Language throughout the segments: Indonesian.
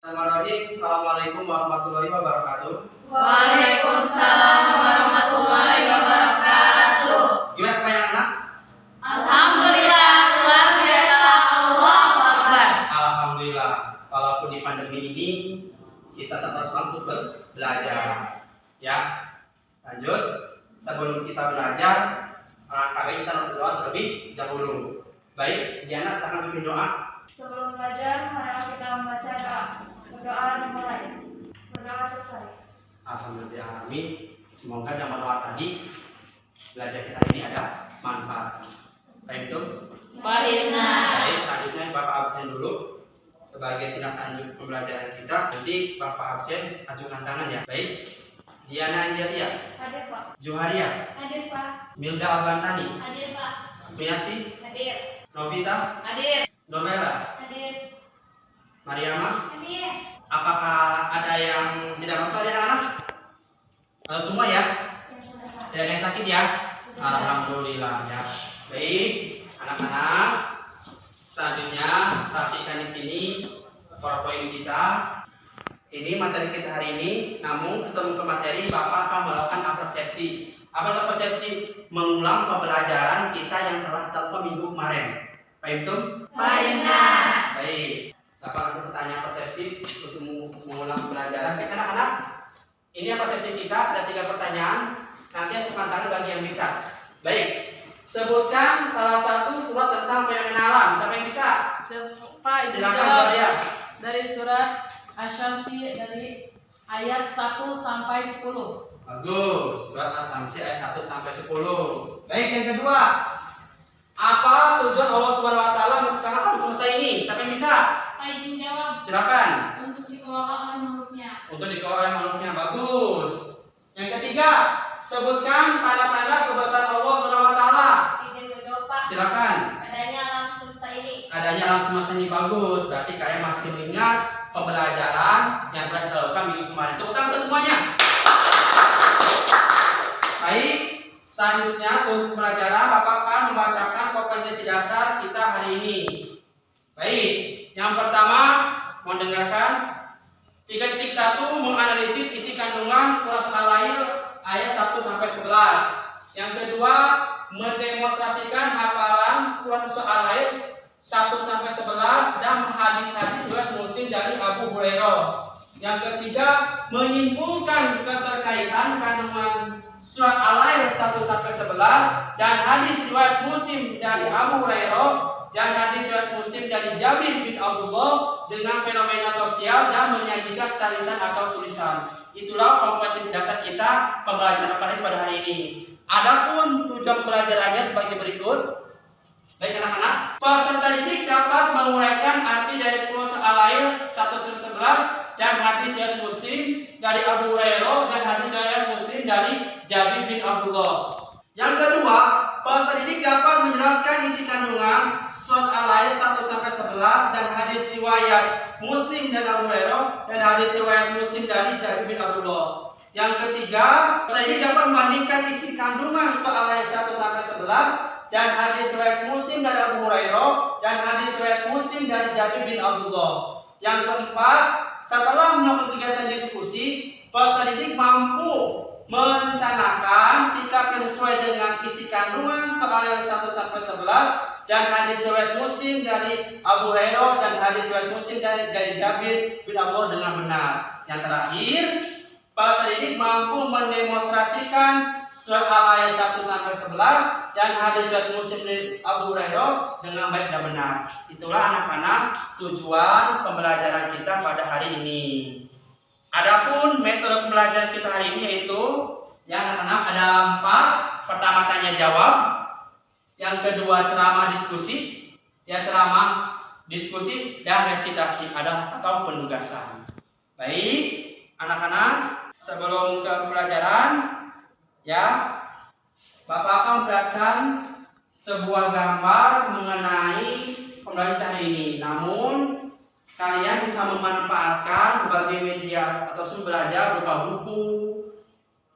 Assalamualaikum warahmatullahi wabarakatuh. Waalaikumsalam warahmatullahi wabarakatuh. Gimana kebanyakan anak? Alhamdulillah, luar biasa. Allahu Akbar. Alhamdulillah. Walaupun di pandemi ini kita tetap semangat untuk belajar. Ya. Lanjut. Sebelum kita belajar, alangkah baik kita berdoa terlebih dahulu. Baik, Diana silakan pimpin doa. Sebelum belajar, mari kita membaca doa. Berdoa dimulai. Berdoa selesai. Alhamdulillah. Semoga dalam doa tadi belajar kita ini ada manfaat. Baik itu. Baik, selanjutnya Bapak absen dulu sebagai tindak lanjut pembelajaran kita. Nanti Bapak absen ajukan tangan ya. Baik. Diana Angelia. Hadir, Pak. Juharia. Hadir, Pak. Milda Albantani. Hadir, Pak. Suyati. Hadir. Novita. Hadir. Dorella. Hadir. Mariama. Hadir. Apakah ada yang tidak masuk ya anak-anak? Semua ya? Tidak ada yang sakit ya? Alhamdulillah ya. Baik, anak-anak. Selanjutnya perhatikan di sini PowerPoint kita. Ini materi kita hari ini. Namun sebelum ke materi, Bapak akan melakukan persepsi. Apa itu persepsi? Mengulang pembelajaran kita yang telah dilakukan minggu kemarin. Paham itu? Baik. Bapak langsung pertanyaan persepsi untuk mengulang pembelajaran. Baik anak-anak. Ini persepsi kita ada 3 pertanyaan. Nanti ajukan tangan bagi yang bisa. Baik. Sebutkan salah satu surat tentang fenomena alam. Siapa yang bisa? Silakan Maria. Dari surat Asy-Syamsi dari ayat 1 sampai 10. Bagus. Surat Asy-Syamsi ayat 1 sampai 10. Baik, yang kedua. Apa tujuan Allah Subhanahu wa taala menciptakan alam semesta ini? Siapa yang bisa? Pak izin jawab. Silakan. Untuk dikelola oleh makhluknya. Untuk dikelola oleh makhluknya. Bagus. Yang ketiga, sebutkan tanda-tanda kebesaran Allah Subhanahu wa taala. Izin menjawab, Pak. Silakan. Adanya alam semesta ini. Adanya alam semesta ini bagus. Berarti kalian masih ingat pembelajaran yang telah kita lakukan minggu kemarin. Tepuk tangan untuk semuanya. Baik, selanjutnya sebelum pembelajaran Bapak akan membacakan kompetensi dasar kita hari ini. Baik, yang pertama mendengarkan 3.1 menganalisis isi kandungan Quran Surah Al-Lail ayat 1 sampai 11. Yang kedua, mendemonstrasikan hafalan Quran Surah Al-Lail 1 sampai 11 dan hadis-hadis riwayat Muslim dari Abu Hurairah. Yang ketiga, menyimpulkan keterkaitan kandungan surat Al-Lail 1 sampai 11 dan hadis riwayat Muslim dari Abu Hurairah dan hadis riwayat Muslim dari Jabir bin Abdullah dengan fenomena sosial dan menyajikan secara lisan atau tulisan. Itulah kompetensi dasar kita pembelajaran hadis pada hari ini. Adapun tujuan pembelajarannya sebagai berikut. Baik anak-anak, peserta didik dapat menguraikan arti dari Quran Al-Lail 1-11 dan hadis riwayat Muslim dari Abu Hurairah dan hadis riwayat Muslim dari Jabir bin Abdullah. Yang kedua, peserta didik dapat menjelaskan isi kandungan surat Al-Lail 1-11 dan hadis riwayat Muslim dan Abu Hurairah dan hadis riwayat Muslim dari Jabir bin Abdullah. Yang ketiga, peserta didik dapat membandingkan isi kandungan surat Al-Lail 1-11 dan hadis riwayat Muslim dari Abu Hurairah dan hadis riwayat Muslim dari Jabir bin Abdullah. Yang keempat, setelah melakukan kegiatan diskusi, peserta didik mampu merencanakan sikap yang sesuai dengan isi kandungan surat Al-Lail 1-11 dan hadis riwayat Muslim dari Abu Hurairah dan hadis riwayat Muslim dari Jabir bin Abdullah dengan benar. Yang terakhir, peserta didik mampu mendemonstrasikan surat Al-Lail 1-11 dan hadis riwayat Muslim dari Abu Hurairah dengan baik dan benar. Itulah anak-anak tujuan pembelajaran kita pada hari ini. Adapun metode pembelajaran kita hari ini yaitu ya anak-anak ada 4. Pertama tanya jawab. Yang kedua ceramah diskusi. Ya ceramah diskusi dan resitasi atau penugasan. Baik, anak-anak, sebelum ke pembelajaran ya, Bapak akan memperlihatkan sebuah gambar mengenai pembelajaran hari ini. Namun kalian bisa memanfaatkan berbagai media atau sumber belajar berupa buku,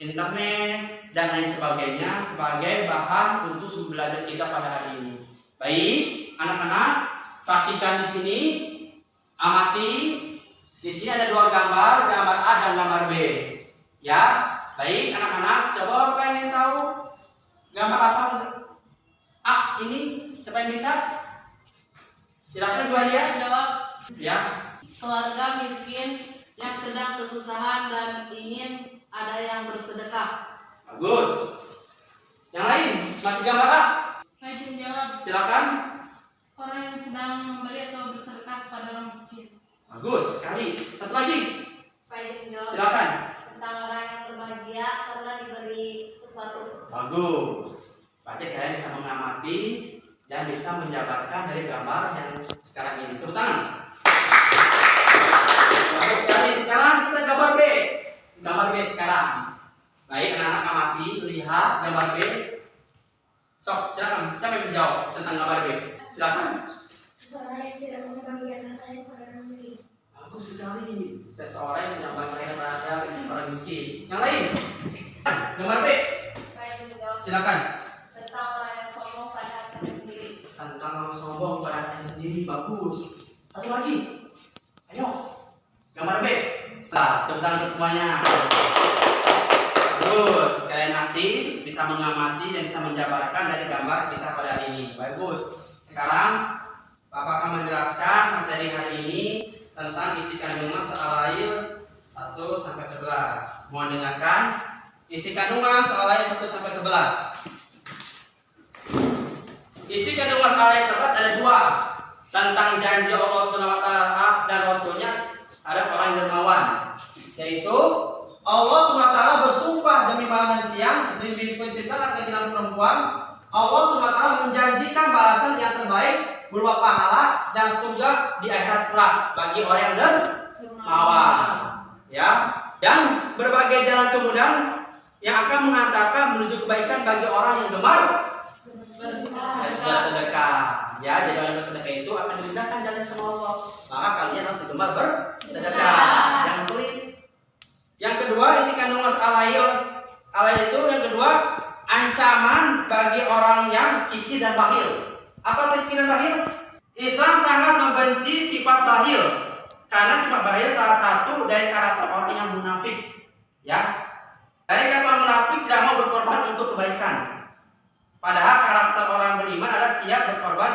internet, dan lain sebagainya sebagai bahan untuk sumber belajar kita pada hari ini. Baik, anak-anak, perhatikan di sini, amati Di sini ada dua gambar, gambar A dan gambar B. Ya, baik anak-anak, coba pengen tahu gambar apa? A ini siapa yang bisa? Silakan Jualia. Jawab. Ya, Keluarga miskin yang sedang kesusahan dan ingin ada yang bersedekah. bagus. Yang lain masih gambar A? Faizin jawab. Silakan. Orang yang sedang memberi atau bersedekah kepada orang miskin. Bagus sekali. Satu lagi. Faizin jawab. Silakan. Tentang orang yang berbahagia karena diberi sesuatu. Bagus. Berarti kalian bisa mengamati dan bisa menjabarkan dari gambar yang sekarang ini. Tepuk tangan. Bagus sekali. Sekarang kita gambar B. Gambar B sekarang. Baik, anak-anak amati, lihat gambar B. Sok, silakan. Siapa yang menjawab tentang gambar B? Silakan. Seseorang yang tidak membagikan hartanya kepada orang miskin. Bagus sekali. Seseorang yang tidak membagikan pada orang miskin. Yang lain? Gambar B. Faizin jawab. Silakan. Tentang orang yang sombong pada hartanya sendiri. Tentang orang sombong pada dirinya sendiri. Bagus. Satu lagi. Ayo. Gambar B. Nah, tentang semuanya. Bagus. Kalian nanti bisa mengamati dan bisa menjabarkan dari gambar kita pada hari ini. Bagus. Sekarang Bapak akan menjelaskan materi hari ini tentang isi kandungan soal air 1 sampai 11. Mohon dengarkan isi kandungan soal air 1 sampai 11. Isi kandungan soal ayat 11 ada dua, tentang janji Allah SWT dan Rasulnya ada orang dermawan, yaitu Allah SWT bersumpah demi malam dan siang, demi penciptaan laki-laki dan perempuan. Allah SWT menjanjikan balasan yang terbaik berupa pahala dan surga di akhirat kelak bagi orang yang dermawan, ya. Dan berbagai jalan kemudahan yang akan mengantarkan menuju kebaikan bagi orang yang gemar bersedekah. Ya, jadi orang bersedekah itu akan dimudahkan jalan sama Allah. Maka kalian harus gemar bersedekah, jangan pelit. Yang kedua, isi kandungan alay itu yang kedua, ancaman bagi orang yang kikir dan bakhil. Apa kikir dan bakhil? Islam sangat membenci sifat bakhil karena sifat bakhil salah satu dari karakter orang yang munafik. Ya, dari karakter orang munafik tidak mau berkorban untuk kebaikan. Padahal karakter orang beriman adalah siap berkorban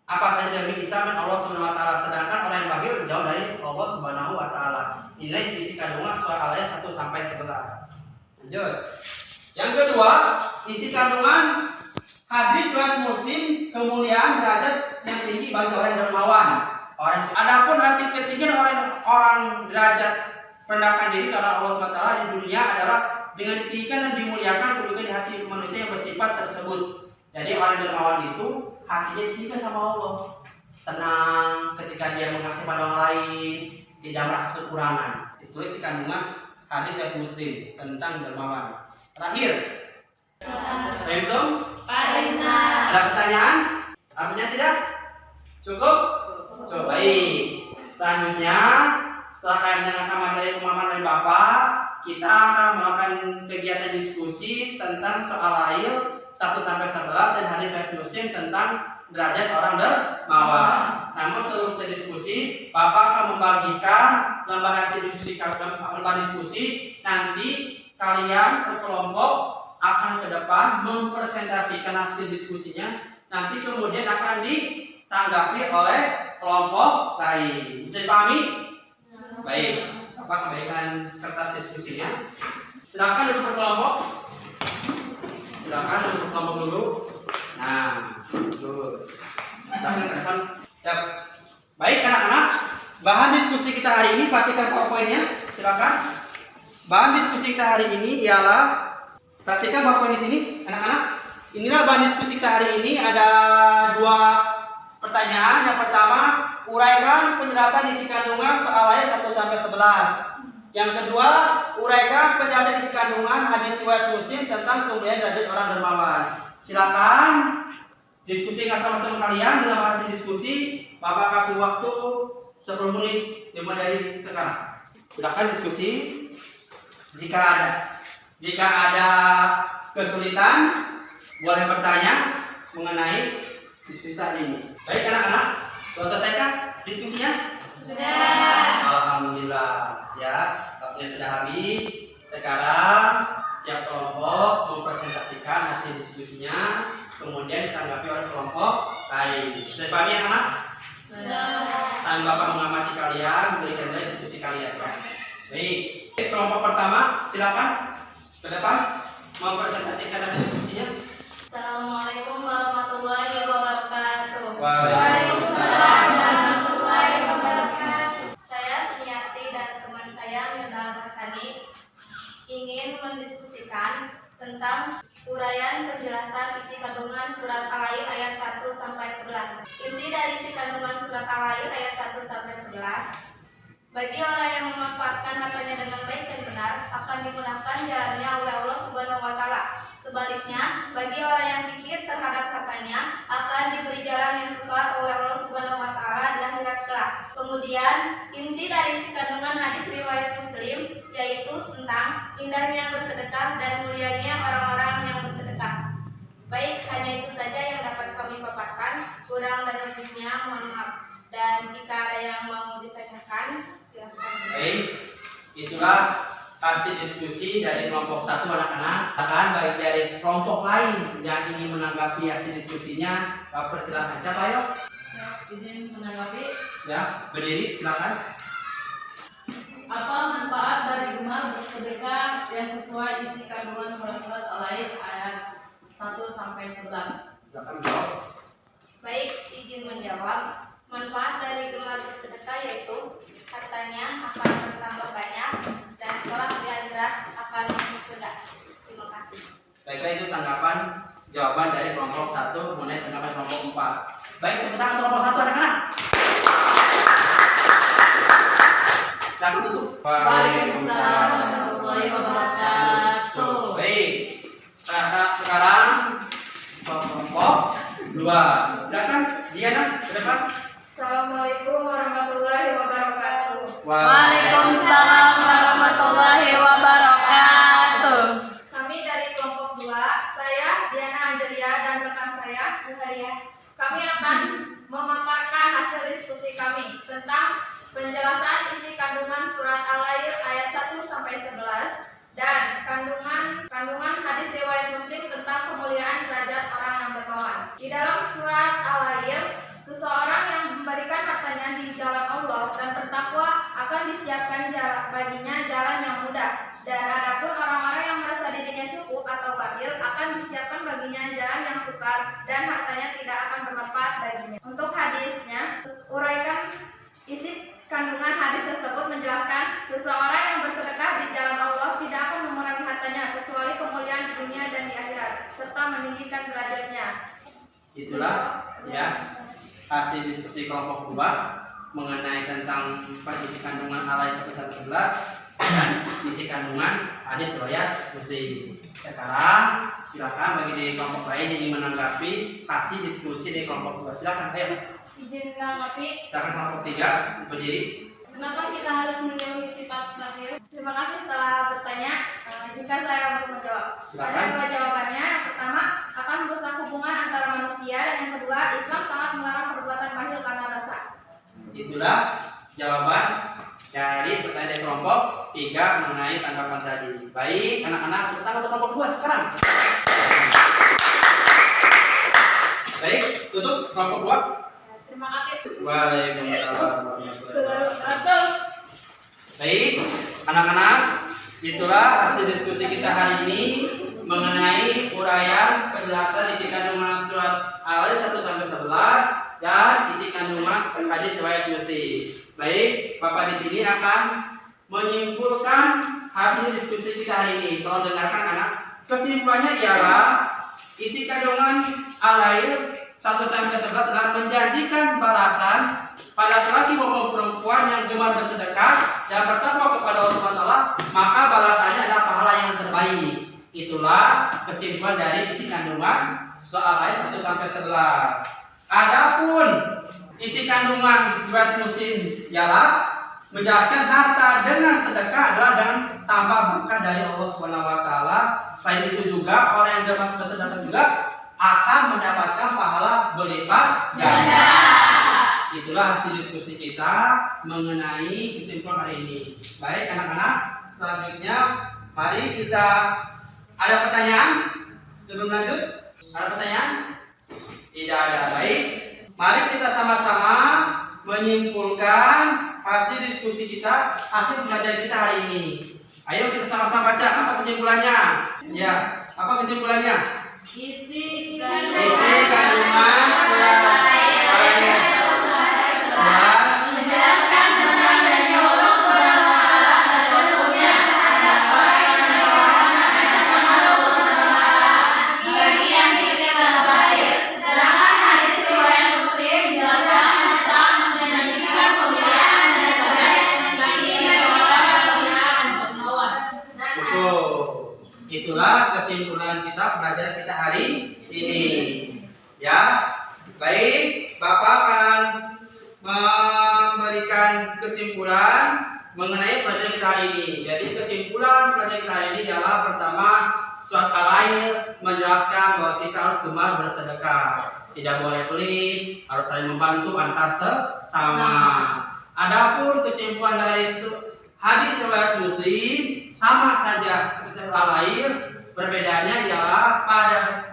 apakah demi Islam dan Allah Subhanahu wa taala, sedangkan orang yang bakhil jauh dari Allah Subhanahu wa taala. Inilah isi kandungan soal ayat 1 sampai 11. Lanjut. Yang kedua, isi kandungan hadis riwayat Muslim, kemuliaan derajat yang tinggi bagi orang yang dermawan. Adapun arti ketiga orang derajat rendahkan diri karena Allah Subhanahu wa taala di dunia adalah dengan ditinggikan dan dimuliakan kedudukan di hati manusia yang bersifat tersebut. Jadi orang dermawan itu hatinya ditinggikan sama Allah, tenang ketika dia mengasihi pada orang lain, tidak merasa kekurangan. Itu isi kandungan hadis riwayat Muslim tentang dermawan. Terakhir, belum? Ada pertanyaan? Apanya tidak? Cukup? Coba baik. Selanjutnya, setelah kalian mendengarkan materi pemaparan dari Bapak, kita akan melakukan kegiatan diskusi tentang soal air 1 sampai 11 dan hadis riwayat Muslim tentang derajat orang dermawan. Namun sebelum kita diskusi, Bapak akan membagikan lembar hasil diskusi nanti kalian berkelompok akan ke depan mempresentasikan hasil diskusinya, nanti kemudian akan ditanggapi oleh kelompok lain. Bisa dipahami? Baik, Bapak kembalikan kertas diskusinya. Silakan duduk berkelompok. Silakan duduk berkelompok dulu. Nah, terus silakan ke depan. Ya. Baik anak-anak, bahan diskusi kita hari ini, perhatikan PowerPoint-nya. Silakan. Bahan diskusi kita hari ini ialah, perhatikan PowerPoint di sini, anak-anak. Inilah bahan diskusi kita hari ini. Ada dua pertanyaan. Yang pertama, uraikan penjelasan isi kandungan soal ayat 1 sampai 11. Yang kedua, uraikan penjelasan isi kandungan hadis riwayat Muslim tentang kemuliaan derajat orang dermawan. Silakan diskusi sama teman kalian dalam hasil diskusi. Bapak kasih waktu 10 menit dimulai dari sekarang. Silakan diskusi. Jika ada kesulitan, boleh bertanya mengenai diskusi tadi ini. Baik anak-anak, sudah selesai diskusinya? Sudah. Alhamdulillah. Ya, waktunya sudah habis. Sekarang tiap kelompok mempresentasikan hasil diskusinya, kemudian ditanggapi oleh kelompok lain. Sudah paham ya anak? Sambil Bapak mengamati kalian, berikan nilai diskusi kalian ya. Baik, kelompok pertama silakan ke depan mempresentasikan hasil diskusinya. Assalamualaikum warahmatullahi wabarakatuh. Waalaikumsalam warahmatullahi wabarakatuh. Saya Sumiati dan teman saya Mirna Barkani ingin mendiskusikan tentang uraian penjelasan isi kandungan surat Al-Ain ayat 1 sampai 11. Inti dari isi kandungan surat Al-Ain ayat 1 sampai 11. Bagi orang yang memanfaatkan hartanya dengan baik dan benar, akan dimudahkan jalannya oleh Allah Subhanahu wa taala. Sebaliknya, bagi orang yang pikir terhadap hartanya, akan diberi jalan yang sukar oleh Allah Subhanahu wa taala di akhirat kelak. Kemudian, inti dari isi kandungan hadis riwayat Muslim yaitu tentang indahnya bersedekah dan mulianya orang-orang yang bersedekah. Baik, hanya itu saja yang dapat kami paparkan. Kurang dan lebihnya mohon maaf. Dan jika ada yang mau ditanyakan, silakan. Baik, itulah hasil diskusi dari kelompok 1 anak-anak. Akan baik dari kelompok lain yang ingin menanggapi hasil diskusinya, persilahkan. Siapa ayo? Izin menanggapi. Ya, berdiri silakan. Apa manfaat dari gemar bersedekah yang sesuai isi kandungan surat Al-Ain ayat 1 sampai 11? Silakan jawab. Baik, izin menjawab. Manfaat dari gemar bersedekah yaitu hartanya akan bertambah banyak dan kelak di akhirat akan masuk surga. Terima kasih. Baiklah, itu tanggapan jawaban dari kelompok 1 mengenai tanggapan kelompok 4. Baik, tepuk tangan untuk kelompok 1 anak-anak. Silakan tutup. Waalaikumsalam warahmatullahi wabarakatuh. Baik, sekarang kelompok 2. Silakan Diana ke depan. Assalamualaikum warahmatullahi wabarakatuh. Waalaikumsalam warahmatullahi wabarakatuh. Kami dari kelompok 2, saya Diana Angelia dan rekan saya Nuharia. Kami akan memaparkan hasil diskusi kami tentang penjelasan isi kandungan surat Al-Ain ayat 1 sampai 11 dan kandungan hadis riwayat Muslim tentang kemuliaan derajat orang yang dermawan. Di dalam surat Al-Ain, seseorang yang memberikan hartanya di jalan Allah dan bertakwa akan disiapkan baginya jalan yang mudah. Dan adapun orang-orang yang merasa dirinya cukup atau bakhil akan disiapkan baginya jalan yang sukar dan hartanya tidak akan bermanfaat baginya. Untuk hadisnya, uraikan isi kandungan hadis tersebut menjelaskan seseorang yang bersedekah di jalan Allah tidak akan mengurangi hartanya kecuali kemuliaan di dunia dan di akhirat serta meninggikan derajatnya. Itulah ya hasil diskusi kelompok 2 mengenai tentang isi kandungan Al-Ain 1 sampai 11 dan isi kandungan hadis riwayat Muslim. Sekarang silakan bagi di kelompok lain yang ingin menanggapi hasil diskusi di kelompok 2. Silakan ayo. Izin menanggapi. Silakan kelompok 3 berdiri. Kenapa kita harus menjauhi sifat bakhil? Terima kasih telah bertanya. Jika saya untuk menjawab, Silakan. ada dua jawabannya. Yang pertama, akan merusak hubungan antara manusia, dan yang kedua, Islam sangat melarang perbuatan bakhil karena dosa. Itulah jawaban dari pertanyaan kelompok 3 mengenai tanggapan tadi. Baik, anak-anak, pertama untuk kelompok 2 sekarang. Baik, tutup kelompok 2. Terima kasih. Waalaikumsalam warahmatullahi wabarakatuh. Baik, anak-anak, itulah hasil diskusi kita hari ini mengenai uraian penjelasan isi kandungan surat Al-Ain 1 sampai 11 dan isi kandungan hadis riwayat Muslim. Baik, Bapak di sini akan menyimpulkan hasil diskusi kita hari ini. Tolong dengarkan anak. Kesimpulannya ialah isi kandungan Al-Ain 1 sampai 11 adalah menjanjikan balasan pada laki maupun perempuan yang gemar bersedekah dan bertakwa kepada Allah SWT, maka balasannya adalah pahala yang terbaik. Itulah kesimpulan dari isi kandungan soal Al-Ain 1 sampai 11. Adapun isi kandungan riwayat Muslim ialah menjelaskan harta dengan sedekah adalah dengan tambah berkah dari Allah Subhanahu wa taala. Selain itu juga orang yang gemar bersedekah juga akan mendapatkan pahala berlipat ganda. Itulah hasil diskusi kita mengenai kesimpulan hari ini. Baik anak-anak, selanjutnya mari kita, ada pertanyaan sebelum lanjut? Ada pertanyaan? Tidak ada. Baik, mari kita sama-sama menyimpulkan hasil diskusi kita, hasil pembelajaran kita hari ini. Ayo kita sama-sama baca apa kesimpulannya. Ya, apa kesimpulannya? Isi Kandungan surat Al-Ayat 11 menjelaskan tentang janji Allah Subhanahu wa taala dan Rasulnya terhadap orang yang melawan ancaman Allah Subhanahu wa taala bagi yang diberikan baik. Sedangkan hadis riwayat Muslim menjelaskan tentang menjanjikan kemuliaan dan kebaikan bagi yang melawan kemuliaan dan melawan. Cukup. Itulah kesimpulan kita pelajaran kita hari ini. Ya, baik, Bapak akan memberikan kesimpulan mengenai pelajaran kita hari ini. Jadi kesimpulan pelajaran kita hari ini adalah pertama, surat Al-Ayat menjelaskan bahwa kita harus gemar bersedekah, tidak boleh pelit, harus saling membantu antar sesama. Adapun kesimpulan dari hadis riwayat Muslim sama saja seperti Al-Ayat, perbedaannya ialah pada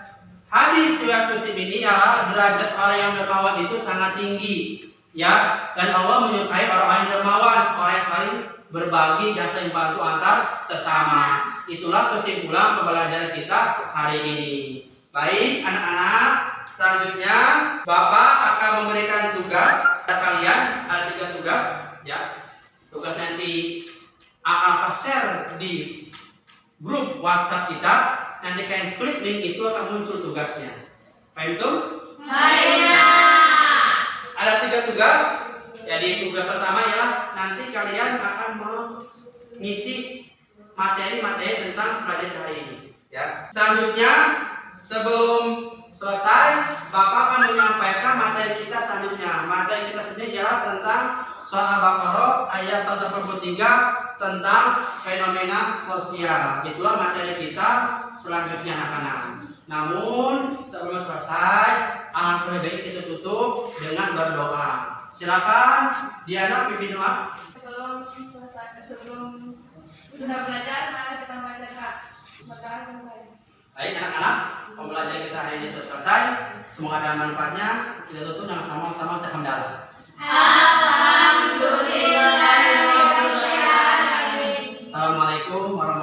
hadis riwayat Muslim ini ialah derajat orang yang dermawan itu sangat tinggi, ya, dan Allah menyukai orang-orang yang dermawan, orang yang saling berbagi dan saling bantu antar sesama. Itulah kesimpulan pembelajaran kita hari ini. Baik anak-anak, selanjutnya Bapak akan memberikan tugas kepada kalian, ada 3 tugas, ya. Tugas nanti akan share di grup WhatsApp kita. Nanti kalian klik link itu akan muncul tugasnya. Paham itu? Ada 3 tugas. Jadi tugas pertama ialah nanti kalian akan mengisi materi-materi tentang pelajaran hari ini. Ya. Selanjutnya sebelum selesai, Bapak akan menyampaikan materi kita selanjutnya. Materi kita sendiri ialah tentang Surah Al-Baqarah ayat 183 tentang fenomena sosial. Itulah materi kita selanjutnya anak-anak. Namun sebelum selesai, alangkah lebih baik kita tutup dengan berdoa. Silakan Diana pimpin doa. Sebelum sudah belajar, mari kita membacakan berdoa selesai. Baik anak-anak, pembelajaran kita hari ini sudah selesai. Semoga ada manfaatnya. Kita tutup dengan sama-sama ucap hamdalah. Alhamdulillahirabbil alamin. Assalamualaikum warahmatullahi wabarakatuh.